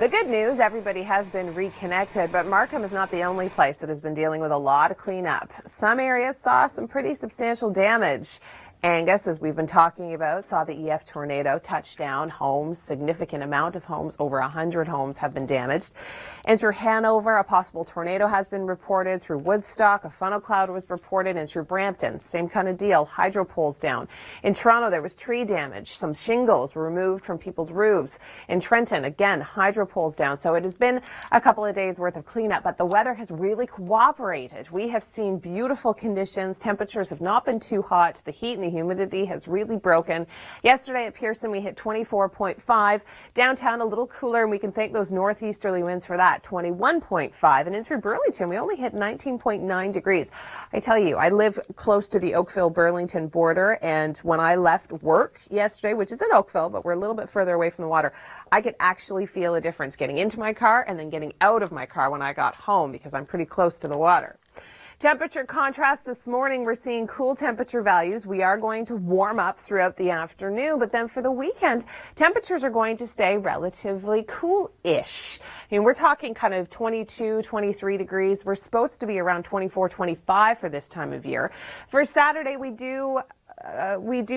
The good news, everybody has been reconnected, but Markham is not the only place that has been dealing with a lot of cleanup. Some areas saw some pretty substantial damage. Angus, as we've been talking about, saw the EF tornado touch down homes. Significant amount of homes, over 100 homes have been damaged. And through Hanover, a possible tornado has been reported. Through Woodstock, a funnel cloud was reported. And through Brampton, same kind of deal, hydro poles down. In Toronto, there was tree damage. Some shingles were removed from people's roofs. In Trenton, again, hydro poles down. So it has been a couple of days worth of cleanup, but the weather has really cooperated. We have seen beautiful conditions. Temperatures have not been too hot. The heat and the humidity has really broken. Yesterday at Pearson, we hit 24.5. Downtown, a little cooler, and we can thank those northeasterly winds for that, 21.5. And in through Burlington, we only hit 19.9 degrees. I tell you, I live close to the Oakville-Burlington border, and when I left work yesterday, which is in Oakville, but we're a little bit further away from the water, I could actually feel a difference getting into my car and then getting out of my car when I got home because I'm pretty close to the water. Temperature contrast this morning, we're seeing cool temperature values. We are going to warm up throughout the afternoon, but then for the weekend, temperatures are going to stay relatively cool-ish. I mean, we're talking kind of 22, 23 degrees. We're supposed to be around 24, 25 for this time of year. For Saturday, we do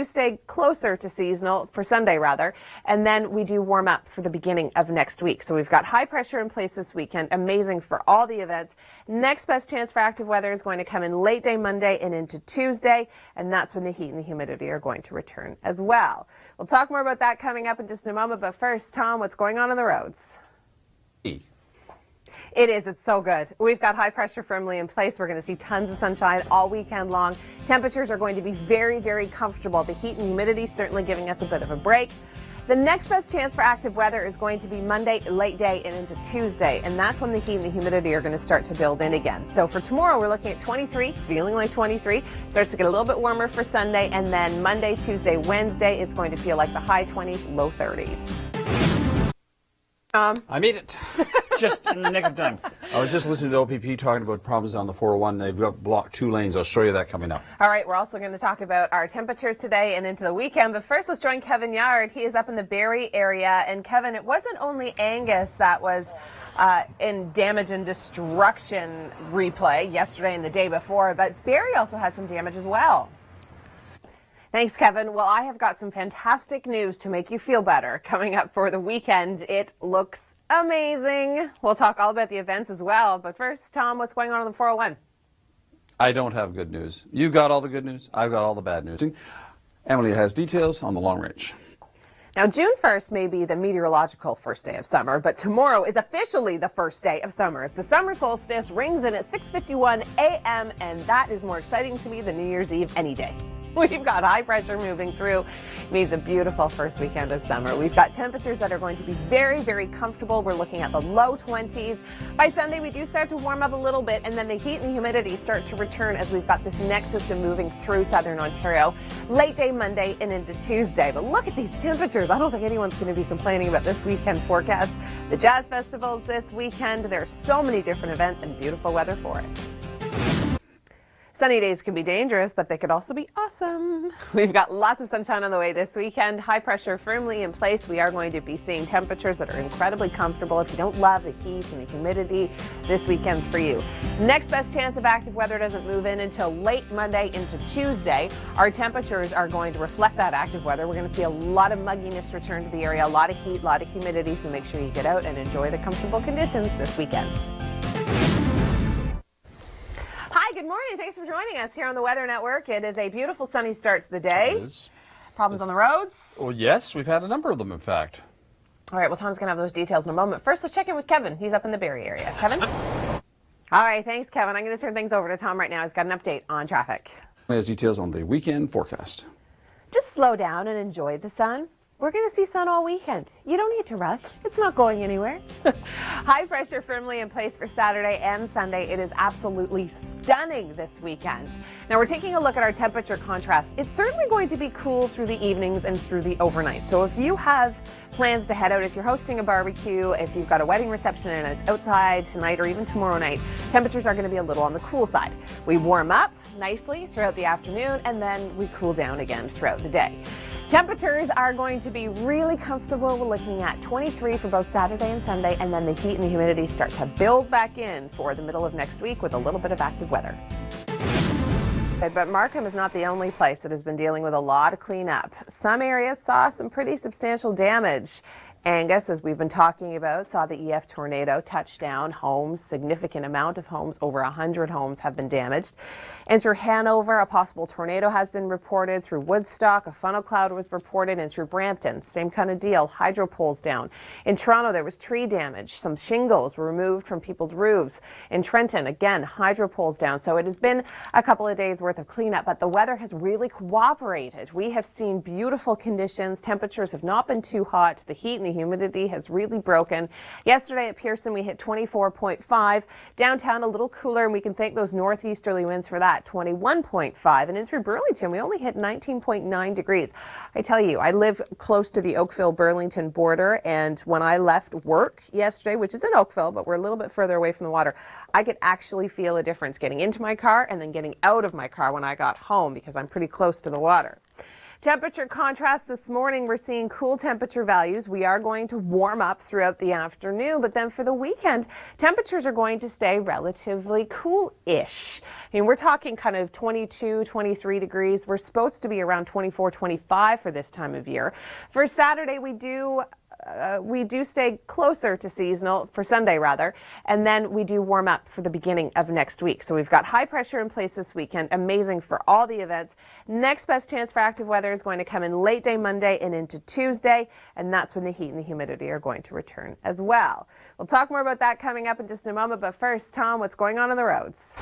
stay closer to seasonal, for Sunday rather, and then we do warm up for the beginning of next week. So we've got high pressure in place this weekend, amazing for all the events. Next best chance for active weather is going to come in late day Monday and into Tuesday, and that's when the heat and the humidity are going to return as well. We'll talk more about that coming up in just a moment, but first, Tom, what's going on the roads? It is. It's so good. We've got high pressure firmly in place. We're going to see tons of sunshine all weekend long. Temperatures are going to be very, very comfortable. The heat and humidity certainly giving us a bit of a break. The next best chance for active weather is going to be Monday, late day, and into Tuesday. And that's when the heat and the humidity are going to start to build in again. So for tomorrow, we're looking at 23, feeling like 23. Starts to get a little bit warmer for Sunday. And then Monday, Tuesday, Wednesday, it's going to feel like the high 20s, low 30s. I made it. Just in the nick of time. I was just listening to OPP talking about problems on the 401. They've got blocked 2 lanes. I'll show you that coming up. All right, we're also going to talk about our temperatures today and into the weekend. But first, let's join Kevin Yard. He is up in the Barrie area. And Kevin, it wasn't only Angus that was in damage and destruction replay yesterday and the day before, but Barrie also had some damage as well. Thanks, Kevin. Well, I have got some fantastic news to make you feel better coming up for the weekend. It looks amazing. We'll talk all about the events as well. But first, Tom, what's going on the 401? I don't have good news. You've got all the good news. I've got all the bad news. Emily has details on the long range. Now, June 1st may be the meteorological first day of summer, but tomorrow is officially the first day of summer. It's the summer solstice, rings in at 6:51 a.m., and that is more exciting to me than New Year's Eve any day. We've got high pressure moving through. It means a beautiful first weekend of summer. We've got temperatures that are going to be very, very comfortable. We're looking at the low 20s. By Sunday, we do start to warm up a little bit, and then the heat and the humidity start to return as we've got this next system moving through southern Ontario. Late day Monday and into Tuesday. But look at these temperatures. I don't think anyone's going to be complaining about this weekend forecast. The Jazz Festival's this weekend. There are so many different events and beautiful weather for it. Sunny days can be dangerous, but they could also be awesome. We've got lots of sunshine on the way this weekend. High pressure firmly in place. We are going to be seeing temperatures that are incredibly comfortable. If you don't love the heat and the humidity, this weekend's for you. Next best chance of active weather doesn't move in until late Monday into Tuesday. Our temperatures are going to reflect that active weather. We're going to see a lot of mugginess return to the area, a lot of heat, a lot of humidity, so make sure you get out and enjoy the comfortable conditions this weekend. Hi, good morning. Thanks for joining us here on the Weather Network. It is a beautiful sunny start to the day. It is. Problems on the roads? Oh, yes. We've had a number of them, in fact. All right, well, Tom's going to have those details in a moment. First, let's check in with Kevin. He's up in the Barrie area. Kevin? All right, thanks, Kevin. I'm going to turn things over to Tom right now. He's got an update on traffic. He has details on the weekend forecast. Just slow down and enjoy the sun. We're going to see sun all weekend. You don't need to rush. It's not going anywhere. High pressure firmly in place for Saturday and Sunday. It is absolutely stunning this weekend. Now we're taking a look at our temperature contrast. It's certainly going to be cool through the evenings and through the overnight. So if you have plans to head out, if you're hosting a barbecue, if you've got a wedding reception and it's outside tonight or even tomorrow night, temperatures are going to be a little on the cool side. We warm up nicely throughout the afternoon and then we cool down again throughout the day. Temperatures are going to be really comfortable. We're looking at 23 for both Saturday and Sunday, and then the heat and the humidity start to build back in for the middle of next week with a little bit of active weather. But Markham is not the only place that has been dealing with a lot of cleanup. Some areas saw some pretty substantial damage. Angus, as we've been talking about, saw the EF tornado touch down homes. Significant amount of homes, over 100 homes have been damaged. And through Hanover, a possible tornado has been reported. Through Woodstock, a funnel cloud was reported. And through Brampton, same kind of deal, hydro poles down. In Toronto, there was tree damage. Some shingles were removed from people's roofs. In Trenton, again, hydro poles down. So it has been a couple of days worth of cleanup, but the weather has really cooperated. We have seen beautiful conditions. Temperatures have not been too hot. The heat and the humidity has really broken. Yesterday at Pearson, we hit 24.5. Downtown, a little cooler, and we can thank those northeasterly winds for that, 21.5. And in through Burlington, we only hit 19.9 degrees. I tell you, I live close to the Oakville-Burlington border, and when I left work yesterday, which is in Oakville, but we're a little bit further away from the water, I could actually feel a difference getting into my car and then getting out of my car when I got home because I'm pretty close to the water. Temperature contrast this morning, we're seeing cool temperature values. We are going to warm up throughout the afternoon, but then for the weekend, temperatures are going to stay relatively cool-ish. I mean, we're talking kind of 22, 23 degrees. We're supposed to be around 24, 25 for this time of year. For Saturday, we do stay closer to seasonal, for Sunday rather, and then we do warm up for the beginning of next week. So we've got high pressure in place this weekend, amazing for all the events. Next best chance for active weather is going to come in late day Monday and into Tuesday, and that's when the heat and the humidity are going to return as well. We'll talk more about that coming up in just a moment, but first, Tom, what's going on the roads?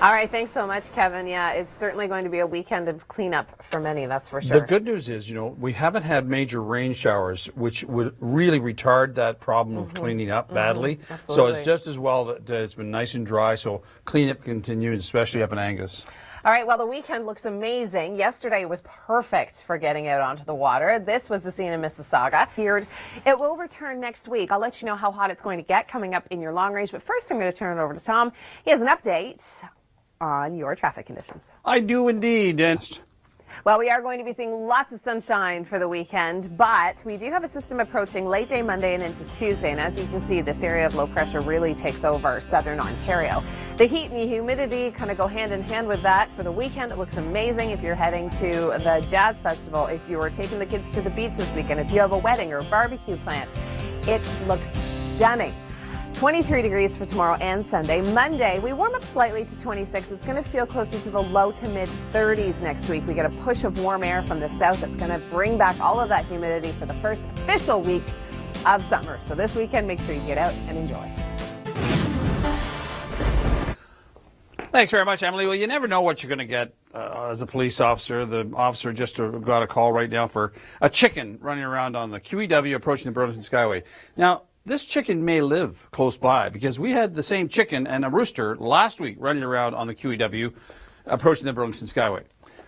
All right, thanks so much, Kevin. Yeah, it's certainly going to be a weekend of cleanup for many, that's for sure. The good news is, we haven't had major rain showers, which would really retard that problem of cleaning up badly. So it's just as well that it's been nice and dry, so cleanup continues, especially up in Angus. All right, well, the weekend looks amazing. Yesterday was perfect for getting out onto the water. This was the scene in Mississauga. It will return next week. I'll let you know how hot it's going to get coming up in your long range, but first I'm going to turn it over to Tom. He has an update on your traffic conditions. I do indeed. Well, we are going to be seeing lots of sunshine for the weekend, but we do have a system approaching late day Monday and into Tuesday, and as you can see, this area of low pressure really takes over southern Ontario. The heat and the humidity kind of go hand in hand with that. For the weekend, it looks amazing if you're heading to the Jazz Festival, if you are taking the kids to the beach this weekend, if you have a wedding or a barbecue planned. It looks stunning. 23 degrees for tomorrow and Sunday. Monday, we warm up slightly to 26. It's going to feel closer to the low to mid 30s next week. We get a push of warm air from the south that's going to bring back all of that humidity for the first official week of summer. So this weekend, make sure you get out and enjoy. Thanks very much, Emily. Well, you never know what you're going to get as a police officer. The officer just got a call right now for a chicken running around on the QEW approaching the Burlington Skyway. Now, this chicken may live close by because we had the same chicken and a rooster last week running around on the QEW approaching the Burlington Skyway.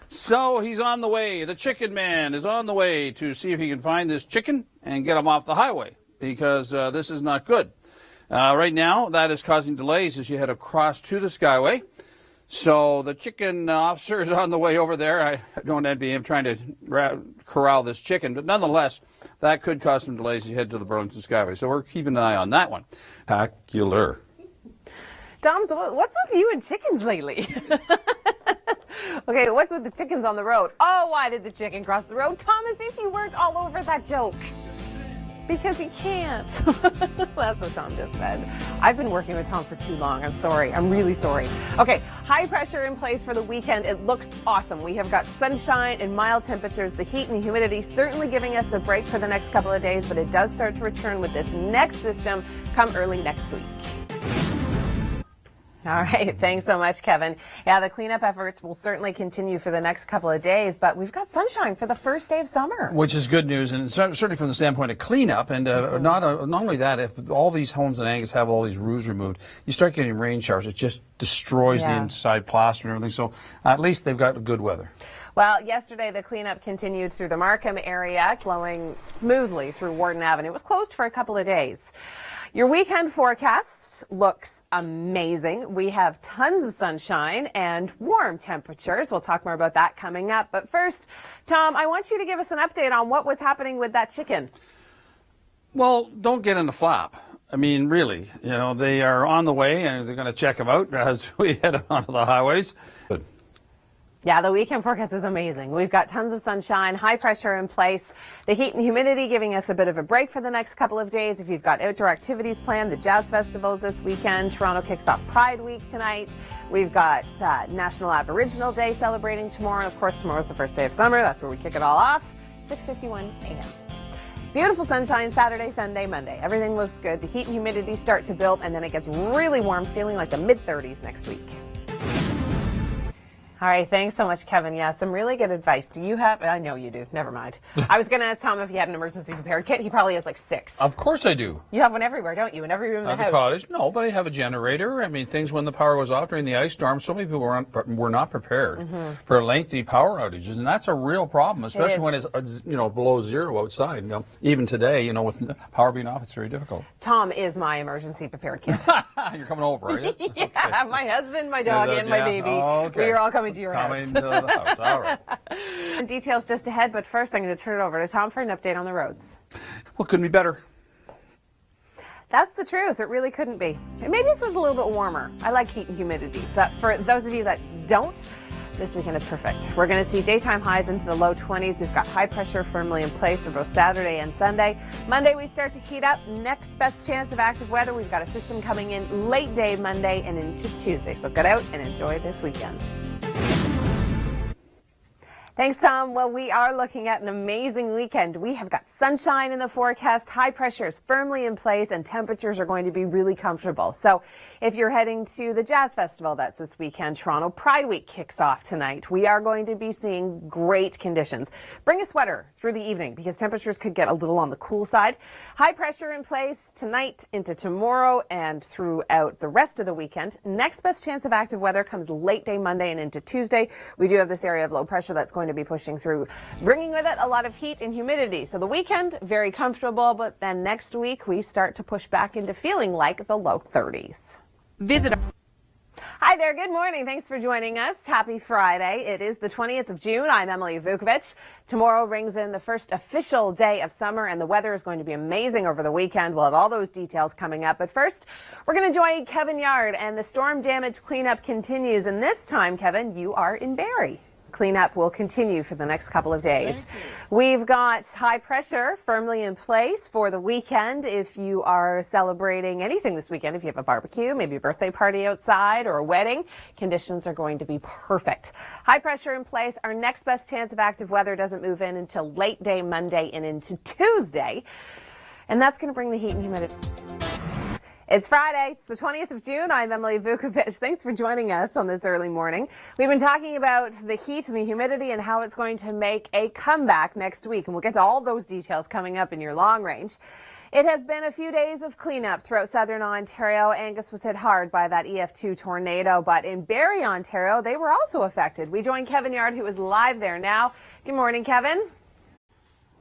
So he's on the way. The chicken man is on the way to see if he can find this chicken and get him off the highway because this is not good. Right now, that is causing delays as you head across to the Skyway. So the chicken officer is on the way over there. I don't envy him trying to corral this chicken, but nonetheless, that could cause some delays as you head to the Burlington Skyway. So we're keeping an eye on that one. Spectacular. Tom, so what's with you and chickens lately? Okay, what's with the chickens on the road? Oh, why did the chicken cross the road? Tom, as if you weren't all over that joke. Because he can't. That's what Tom just said. I've been working with Tom for too long. I'm sorry. I'm really sorry. Okay, high pressure in place for the weekend. It looks awesome. We have got sunshine and mild temperatures. The heat and the humidity certainly giving us a break for the next couple of days, but it does start to return with this next system come early next week. All right. Thanks so much, Kevin. Yeah, the cleanup efforts will certainly continue for the next couple of days, but we've got sunshine for the first day of summer. Which is good news, and certainly from the standpoint of cleanup. And not only that, if all these homes in Angus have all these roofs removed, you start getting rain showers. It just destroys the inside plaster and everything. So at least they've got good weather. Well, yesterday the cleanup continued through the Markham area, flowing smoothly through Warden Avenue. It was closed for a couple of days. Your weekend forecast looks amazing. We have tons of sunshine and warm temperatures. We'll talk more about that coming up. But first, Tom, I want you to give us an update on what was happening with that chicken. Well, don't get in the flap. I mean, really, they are on the way and they're going to check them out as we head onto the highways. Good. Yeah, the weekend forecast is amazing. We've got tons of sunshine, high pressure in place, the heat and humidity giving us a bit of a break for the next couple of days. If you've got outdoor activities planned, the Jazz Festival's this weekend. Toronto kicks off Pride Week tonight. We've got National Aboriginal Day celebrating tomorrow. And of course, tomorrow's the first day of summer. That's where we kick it all off. 6:51 a.m. Beautiful sunshine Saturday, Sunday, Monday. Everything looks good. The heat and humidity start to build, and then it gets really warm, feeling like the mid-30s next week. All right, thanks so much, Kevin. Yeah, some really good advice. Do you have, I know you do, never mind. I was going to ask Tom if he had an emergency prepared kit. He probably has like 6. Of course I do. You have one everywhere, don't you? In every room in the house. At the cottage? No, but I have a generator. I mean, things when the power goes off during the ice storm, so many people were not prepared for lengthy power outages, and that's a real problem, especially when it's below zero outside. Even today, with power being off, it's very difficult. Tom is my emergency prepared kit. You're coming over, are you? Yeah, okay. My husband, my dog, and my baby. Oh, okay. We are all coming to your house. Coming to the house. All right. Details just ahead, but first I'm going to turn it over to Tom for an update on the roads. Well, couldn't be better. That's the truth. It really couldn't be. And maybe if it was a little bit warmer. I like heat and humidity, but for those of you that don't, this weekend is perfect. We're going to see daytime highs into the low 20s. We've got high pressure firmly in place for both Saturday and Sunday. Monday, we start to heat up. Next best chance of active weather. We've got a system coming in late day Monday and into Tuesday. So get out and enjoy this weekend. Thanks, Tom. Well, we are looking at an amazing weekend. We have got sunshine in the forecast, high pressure is firmly in place, and temperatures are going to be really comfortable. So if you're heading to the Jazz Festival, that's this weekend. Toronto Pride Week kicks off tonight. We are going to be seeing great conditions. Bring a sweater through the evening because temperatures could get a little on the cool side. High pressure in place tonight into tomorrow and throughout the rest of the weekend. Next best chance of active weather comes late day Monday and into Tuesday. We do have this area of low pressure that's going to be pushing through, bringing with it a lot of heat and humidity. So the weekend, very comfortable, but then next week we start to push back into feeling like the low 30s. Hi there, good morning. Thanks for joining us. Happy Friday. It is the 20th of June. I'm Emily Vukovic. Tomorrow rings in the first official day of summer, and the weather is going to be amazing over the weekend. We'll have all those details coming up. But first, we're going to join Kevin Yard, and the storm damage cleanup continues. And this time, Kevin, you are in Barrie. Cleanup will continue for the next couple of days. We've got high pressure firmly in place for the weekend. If you are celebrating anything this weekend, if you have a barbecue, maybe a birthday party outside or a wedding, conditions are going to be perfect. High pressure in place. Our next best chance of active weather doesn't move in until late day Monday and into Tuesday. And that's going to bring the heat and humidity. It's Friday. It's the 20th of June. I'm Emily Vukovic. Thanks for joining us on this early morning. We've been talking about the heat and the humidity and how it's going to make a comeback next week. And we'll get to all those details coming up in your long range. It has been a few days of cleanup throughout southern Ontario. Angus was hit hard by that EF2 tornado, but in Barrie, Ontario, they were also affected. We join Kevin Yard, who is live there now. Good morning, Kevin.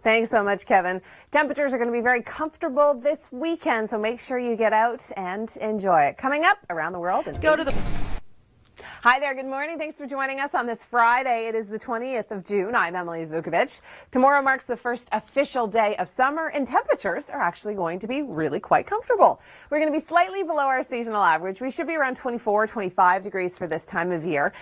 Thanks so much, Kevin. Temperatures are going to be very comfortable this weekend, so make sure you get out and enjoy it. Coming up around the world and go to the... Hi there, good morning. Thanks for joining us on this Friday. It is the 20th of June. I'm Emily Vukovic. Tomorrow marks the first official day of summer, and temperatures are actually going to be really quite comfortable. We're going to be slightly below our seasonal average. We should be around 24, 25 degrees for this time of year.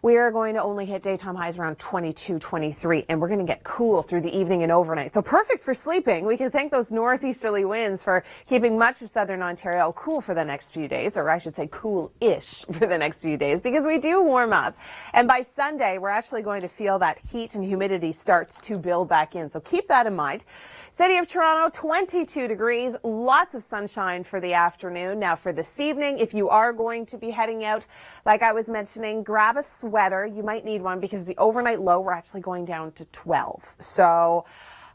We are going to only hit daytime highs around 22, 23, and we're going to get cool through the evening and overnight. So perfect for sleeping. We can thank those northeasterly winds for keeping much of southern Ontario cool for the next few days, or I should say cool-ish for the next few days, because we do warm up. And by Sunday, we're actually going to feel that heat and humidity start to build back in. So keep that in mind. City of Toronto, 22 degrees, lots of sunshine for the afternoon. Now for this evening, if you are going to be heading out, like I was mentioning, grab a sweater. You might need one because the overnight low, we're actually going down to 12. So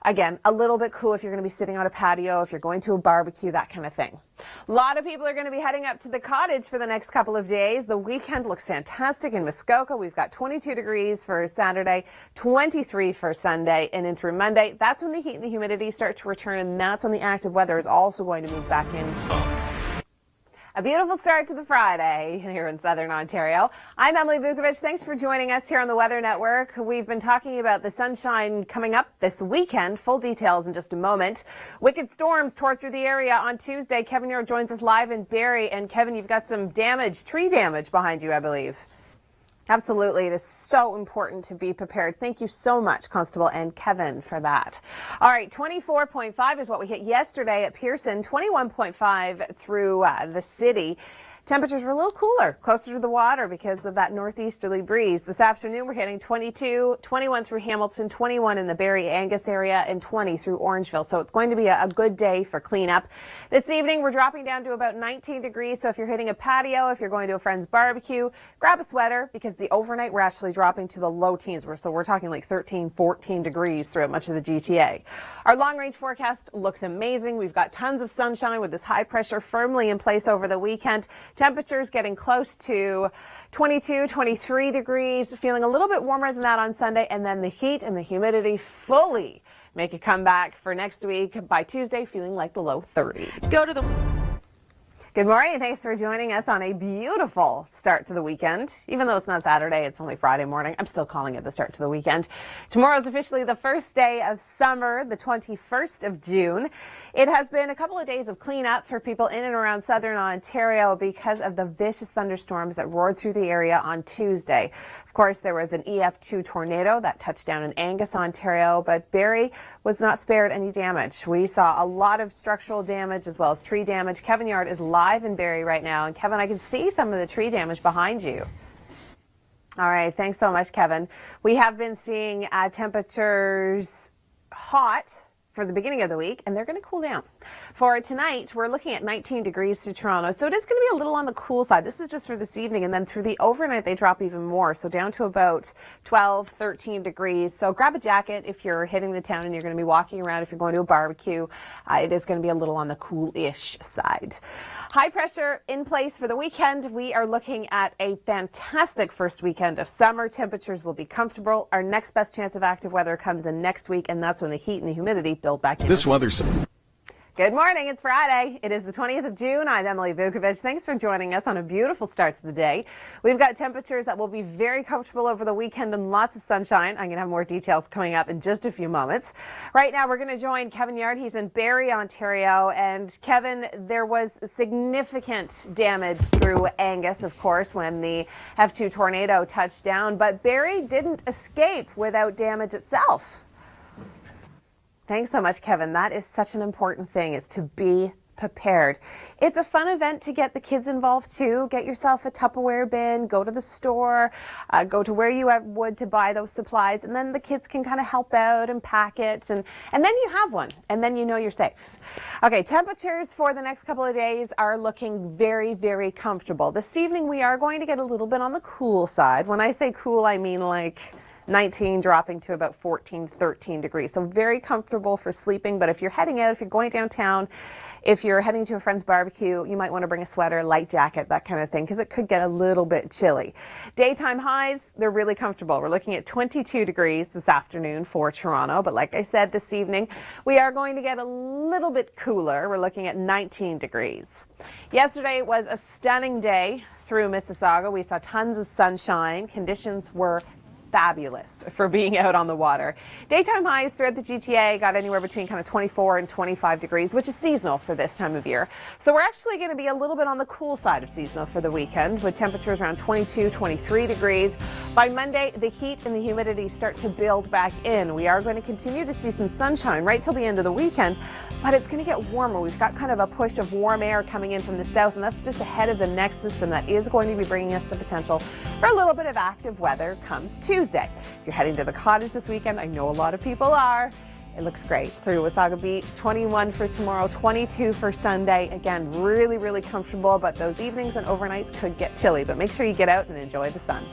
Again, a little bit cool if you're going to be sitting on a patio, if you're going to a barbecue, that kind of thing. A lot of people are going to be heading up to the cottage for the next couple of days. The weekend looks fantastic in Muskoka. We've got 22 degrees for Saturday, 23 for Sunday, and in through Monday. That's when the heat and the humidity start to return, and that's when the active weather is also going to move back in. A beautiful start to the Friday here in Southern Ontario. I'm Emily Vukovic. Thanks for joining us here on the Weather Network. We've been talking about the sunshine coming up this weekend. Full details in just a moment. Wicked storms tore through the area on Tuesday. Kevin Yard joins us live in Barrie. And Kevin, you've got some tree damage behind you, I believe. Absolutely. It is so important to be prepared. Thank you so much, Constable and Kevin, for that. All right, 24.5 is what we hit yesterday at Pearson, 21.5 through the city. Temperatures were a little cooler, closer to the water because of that northeasterly breeze. This afternoon, we're hitting 22, 21 through Hamilton, 21 in the Barrie Angus area, and 20 through Orangeville. So it's going to be a good day for cleanup. This evening, we're dropping down to about 19 degrees. So if you're hitting a patio, if you're going to a friend's barbecue, grab a sweater because the overnight, we're actually dropping to the low teens. So we're talking like 13, 14 degrees throughout much of the GTA. Our long-range forecast looks amazing. We've got tons of sunshine with this high pressure firmly in place over the weekend. Temperatures getting close to 22, 23 degrees, feeling a little bit warmer than that on Sunday, and then the heat and the humidity fully make a comeback for next week. By Tuesday, feeling like the low 30s. Good morning. Thanks for joining us on a beautiful start to the weekend. Even though it's not Saturday, it's only Friday morning. I'm still calling it the start to the weekend. Tomorrow is officially the first day of summer, the 21st of June. It has been a couple of days of cleanup for people in and around Southern Ontario because of the vicious thunderstorms that roared through the area on Tuesday. Of course, there was an EF2 tornado that touched down in Angus, Ontario, but Barrie was not spared any damage. We saw a lot of structural damage as well as tree damage. Kevin Yard is live in Barrie right now. And Kevin, I can see some of the tree damage behind you. All right. Thanks so much, Kevin. We have been seeing temperatures hot for the beginning of the week, and they're going to cool down. For tonight, we're looking at 19 degrees through Toronto, so it is going to be a little on the cool side. This is just for this evening, and then through the overnight, they drop even more, so down to about 12, 13 degrees. So grab a jacket if you're hitting the town and you're going to be walking around. If you're going to a barbecue, it is going to be a little on the cool-ish side. High pressure in place for the weekend. We are looking at a fantastic first weekend of summer. Temperatures will be comfortable. Our next best chance of active weather comes in next week, and that's when the heat and the humidity build back in. This weather's... Good morning. It's Friday. It is the 20th of June. I'm Emily Vukovic. Thanks for joining us on a beautiful start to the day. We've got temperatures that will be very comfortable over the weekend and lots of sunshine. I'm going to have more details coming up in just a few moments. Right now, we're going to join Kevin Yard. He's in Barrie, Ontario. And Kevin, there was significant damage through Angus, of course, when the F2 tornado touched down. But Barrie didn't escape without damage itself. Thanks so much, Kevin. That is such an important thing, is to be prepared. It's a fun event to get the kids involved too. Get yourself a Tupperware bin, go to the store, go to where you would to buy those supplies, and then the kids can kind of help out and pack it, and then you have one, and then you know you're safe. Okay, temperatures for the next couple of days are looking very, very comfortable. This evening we are going to get a little bit on the cool side. When I say cool, I mean like 19 dropping to about 14, 13 degrees. So very comfortable for sleeping. But if you're heading out, if you're going downtown, if you're heading to a friend's barbecue, you might want to bring a sweater, light jacket, that kind of thing, because it could get a little bit chilly. Daytime highs, they're really comfortable. We're looking at 22 degrees this afternoon for Toronto. But like I said, this evening, we are going to get a little bit cooler. We're looking at 19 degrees. Yesterday was a stunning day through Mississauga. We saw tons of sunshine. Conditions were fabulous for being out on the water. Daytime highs throughout the GTA got anywhere between kind of 24 and 25 degrees, which is seasonal for this time of year. So we're actually going to be a little bit on the cool side of seasonal for the weekend, with temperatures around 22, 23 degrees. By Monday, the heat and the humidity start to build back in. We are going to continue to see some sunshine right till the end of the weekend, but it's going to get warmer. We've got kind of a push of warm air coming in from the south, and that's just ahead of the next system that is going to be bringing us the potential for a little bit of active weather come Tuesday. If you're heading to the cottage this weekend, I know a lot of people are. It looks great through Wasaga Beach. 21 for tomorrow, 22 for Sunday. Again, really, really comfortable, but those evenings and overnights could get chilly. But make sure you get out and enjoy the sun.